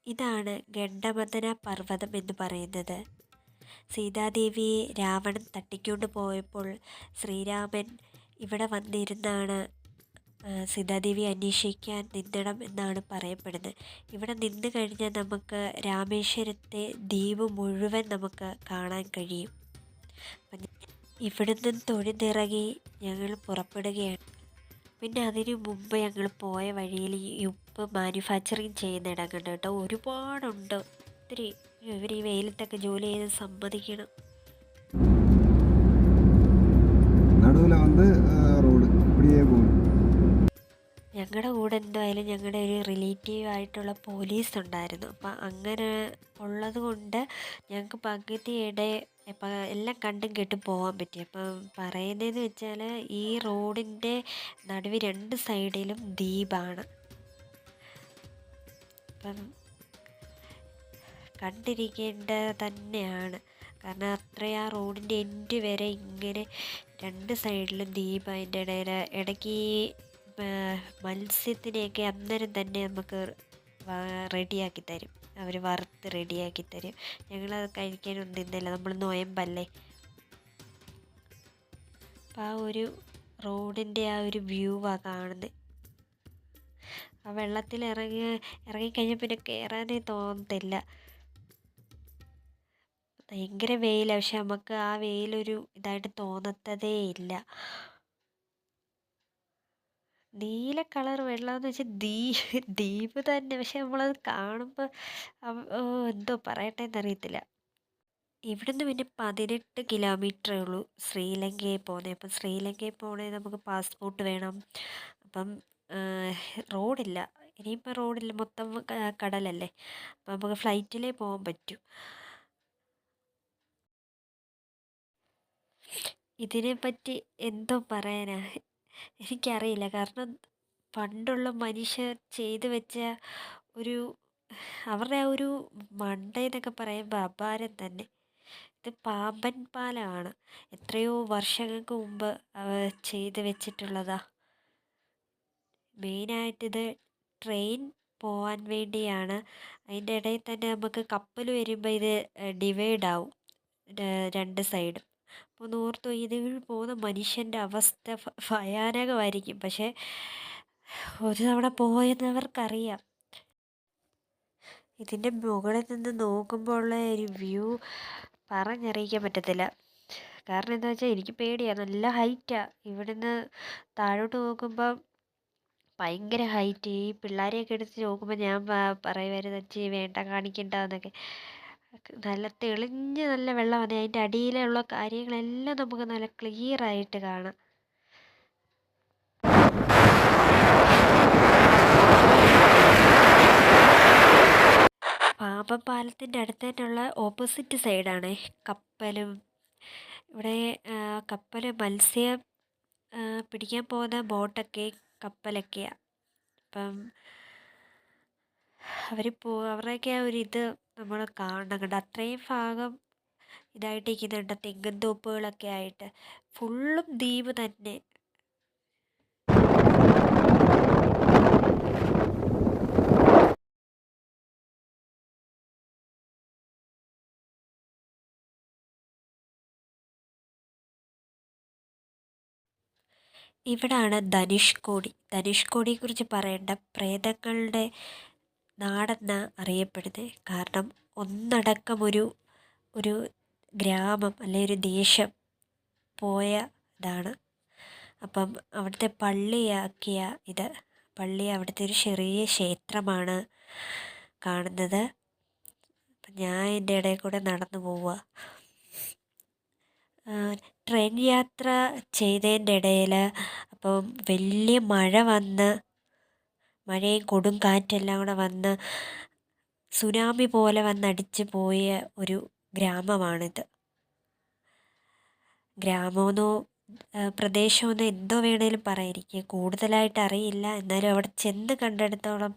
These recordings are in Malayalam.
ഇതാണ് ഗണ്ഡമദന പർവ്വതം എന്ന് പറയുന്നത്. സീതാദേവിയെ രാവണൻ തട്ടിക്കൊണ്ട് പോയപ്പോൾ ശ്രീരാമൻ ഇവിടെ വന്നിരുന്നാണ് സീതാദേവിയെ അന്വേഷിക്കാൻ നിന്നിടം എന്നാണ് പറയപ്പെടുന്നത്. ഇവിടെ നിന്ന് കഴിഞ്ഞാൽ നമുക്ക് രാമേശ്വരത്തെ ദ്വീപ് മുഴുവൻ നമുക്ക് കാണാൻ കഴിയും. ഇവിടുന്ന് തൊഴുതിറങ്ങി ഞങ്ങൾ പുറപ്പെടുകയാണ്. പിന്നെ അതിനു മുമ്പ് ഞങ്ങൾ പോയ വഴിയിൽ ഈ ഉപ്പ് മാനുഫാക്ചറിങ് ചെയ്യുന്ന ഇടം കണ്ടു കേട്ടോ. ഒരുപാടുണ്ട്, ഒത്തിരി. ഇവർ ഈ വെയിലത്തൊക്കെ ജോലി ചെയ്ത് സമ്മതിക്കണം. ഞങ്ങളുടെ കൂടെ എന്തായാലും ഞങ്ങളുടെ ഒരു റിലേറ്റീവ് ആയിട്ടുള്ള പോലീസ് ഉണ്ടായിരുന്നു. അപ്പം അങ്ങനെ ഉള്ളത് കൊണ്ട് ഞങ്ങൾക്ക് പകുതിയിടെ ഇപ്പം എല്ലാം കണ്ടും കേട്ടും പോകാൻ പറ്റി. അപ്പം പറയുന്നതെന്ന് വെച്ചാൽ ഈ റോഡിൻ്റെ നടുവ് രണ്ട് സൈഡിലും ദ്വീപാണ്. അപ്പം കണ്ടിരിക്കേണ്ട തന്നെയാണ്. കാരണം അത്രയും ആ റോഡിൻ്റെ എൻഡ് വരെ ഇങ്ങനെ രണ്ട് സൈഡിലും ദ്വീപ്. അതിൻ്റെ ഇടയിൽ ഇടയ്ക്ക് ഈ മത്സ്യത്തിനെയൊക്കെ അന്നേരം തന്നെ നമുക്ക് റെഡിയാക്കി തരും. അവർ വറുത്ത് റെഡിയാക്കി തരും. ഞങ്ങളത് കഴിക്കാനൊന്നും നിന്നില്ല, നമ്മൾ നോയമ്പല്ലേ. അപ്പം ആ ഒരു റോഡിൻ്റെ ആ ഒരു വ്യൂവാണ് കാണുന്നത്. ആ വെള്ളത്തിൽ ഇറങ്ങിക്കഴിഞ്ഞാൽ പിന്നെ കയറാനേ തോന്നത്തില്ല. ഭയങ്കര വെയിലാണ്, പക്ഷെ നമുക്ക് ആ വെയിലൊരു ഇതായിട്ട് തോന്നത്തതേ ഇല്ല. നീല കളർ വെള്ളമെന്ന് വെച്ചാൽ ദ്വീപ് തന്നെ, പക്ഷെ നമ്മളത് കാണുമ്പോൾ എന്തോ പറയട്ടെ എന്നറിയത്തില്ല. ഇവിടുന്ന് പിന്നെ 18 കിലോമീറ്ററേ ഉള്ളൂ ശ്രീലങ്കയിൽ പോകുന്നത്. അപ്പം ശ്രീലങ്കയിൽ പോകണമെങ്കിൽ നമുക്ക് പാസ്പോർട്ട് വേണം. അപ്പം റോഡില്ല, ഇനിയിപ്പോൾ റോഡില്ല, മൊത്തം കടലല്ലേ. അപ്പം നമുക്ക് ഫ്ലൈറ്റിലേ പോകാൻ പറ്റും. ഇതിനെപ്പറ്റി എന്തോ പറയാനാ എനിക്കറിയില്ല. കാരണം പണ്ടുള്ള മനുഷ്യർ ചെയ്തു വെച്ച ഒരു അവരുടെ ആ ഒരു മണ്ടയെന്നൊക്കെ പറയുമ്പോൾ അപാരം തന്നെ. ഇത് പാമ്പൻ പാലമാണ്. എത്രയോ വർഷങ്ങൾക്ക് മുമ്പ് ചെയ്ത് വെച്ചിട്ടുള്ളതാ. മെയിനായിട്ടിത് ട്രെയിൻ പോകാൻ വേണ്ടിയാണ്. അതിൻ്റെ ഇടയിൽ തന്നെ നമുക്ക് കപ്പൽ വരുമ്പോൾ ഇത് ഡിവൈഡ് ആവും രണ്ട് സൈഡും. അപ്പോൾ ഒന്ന് ഓർത്തു, ഇതിൽ പോകുന്ന മനുഷ്യൻ്റെ അവസ്ഥ ഭയാനകമായിരിക്കും. പക്ഷേ ഒരു തവണ പോയെന്നവർക്കറിയാം. ഇതിൻ്റെ മുകളിൽ നിന്ന് നോക്കുമ്പോൾ ഉള്ള ഒരു വ്യൂ പറഞ്ഞറിയിക്കാൻ പറ്റത്തില്ല. കാരണം എന്താ വെച്ചാൽ എനിക്ക് പേടിയാണ്, നല്ല ഹൈറ്റാണ്. ഇവിടുന്ന് താഴോട്ട് നോക്കുമ്പം ഭയങ്കര ഹൈറ്റ്. ഈ പിള്ളേരെയൊക്കെ എടുത്ത് നോക്കുമ്പോൾ ഞാൻ പറയുമായിരുന്നു അച്ഛി വേണ്ട കാണിക്കണ്ട എന്നൊക്കെ. നല്ല തെളിഞ്ഞ് നല്ല വെള്ളമാണ്. അതിൻ്റെ അടിയിലുള്ള കാര്യങ്ങളെല്ലാം നമുക്ക് നല്ല ക്ലിയർ ആയിട്ട് കാണാം. പാമ്പൻ പാലത്തിൻ്റെ അടുത്ത് തന്നെയുള്ള ഓപ്പോസിറ്റ് സൈഡാണ് കപ്പലും. ഇവിടെ കപ്പൽ മത്സ്യം പിടിക്കാൻ പോകുന്ന ബോട്ടൊക്കെ കപ്പലൊക്കെയാണ്. അപ്പം അവരുടെയൊക്കെ ആ ഒരു ഇത് നമ്മൾ കാണണം കണ്ട. അത്രയും ഭാഗം ഇതായിട്ടിരിക്കുന്നുണ്ട്, തെങ്ങിൻ തോപ്പുകളൊക്കെ ആയിട്ട്. ഫുള്ളും ദ്വീപ് തന്നെ. ഇവിടാണ് ധനുഷ്കോടി. ധനുഷ്കോടിയെക്കുറിച്ച് പറയേണ്ട, പ്രേതങ്ങളുടെ നാടെന്ന് അറിയപ്പെടുന്നത്. കാരണം ഒന്നടക്കം ഒരു ഗ്രാമം അല്ലെ ഒരു ദേശം പോയ ഇതാണ്. അപ്പം അവിടുത്തെ പള്ളിയാക്കിയ ഇത് പള്ളി, അവിടുത്തെ ഒരു ചെറിയ ക്ഷേത്രമാണ് കാണുന്നത്. അപ്പം ഞാൻ എൻ്റെ ഇടയിൽ കൂടെ നടന്നു പോവുക. ട്രെയിൻ യാത്ര ചെയ്തതിൻ്റെ ഇടയിൽ അപ്പം വലിയ മഴയും കൊടും കാറ്റെല്ലാം കൂടെ വന്ന് സുനാമി പോലെ വന്നടിച്ച് പോയ ഒരു ഗ്രാമമാണിത്. ഗ്രാമമെന്നോ പ്രദേശമെന്നോ എന്തോ വേണേലും പറയാം, എനിക്ക് കൂടുതലായിട്ട് അറിയില്ല. എന്നാലും അവിടെ ചെന്ന് കണ്ടെടുത്തോളം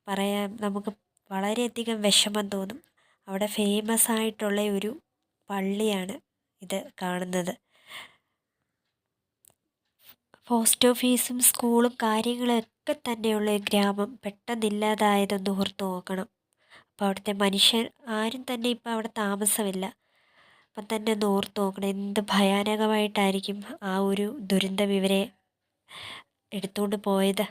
പറയാൻ നമുക്ക് വളരെയധികം വിഷമം തോന്നും. അവിടെ ഫേമസ് ആയിട്ടുള്ള ഒരു പള്ളിയാണ് ഇത് കാണുന്നത്. പോസ്റ്റ് ഓഫീസും സ്കൂളും കാര്യങ്ങളൊക്കെ തന്നെയുള്ള ഒരു ഗ്രാമം പെട്ടെന്നില്ലാതായതൊന്ന് ഓർത്ത് നോക്കണം. അപ്പോൾ അവിടുത്തെ മനുഷ്യൻ ആരും തന്നെ ഇപ്പം അവിടെ താമസമില്ല. അപ്പം തന്നെ ഒന്ന് ഓർത്ത് നോക്കണം, എന്ത് ഭയാനകമായിട്ടായിരിക്കും ആ ഒരു ദുരന്തം ഇവരെ എടുത്തുകൊണ്ട് പോയത്.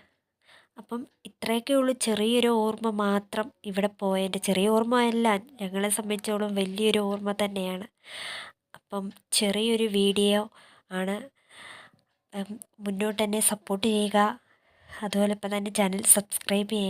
അപ്പം ഇത്രയൊക്കെ ഉള്ളൂ ചെറിയൊരു ഓർമ്മ മാത്രം ഇവിടെ പോയതിൻ്റെ. ചെറിയ ഓർമ്മയല്ല, ഞങ്ങളെ സംബന്ധിച്ചോളം വലിയൊരു ഓർമ്മ തന്നെയാണ്. അപ്പം ചെറിയൊരു വീഡിയോ ആണ്. മുന്നോട്ട് തന്നെ സപ്പോർട്ട് ചെയ്യുക. അതുപോലെ ഇപ്പം തന്നെ ചാനൽ സബ്സ്ക്രൈബ് ചെയ്യുക.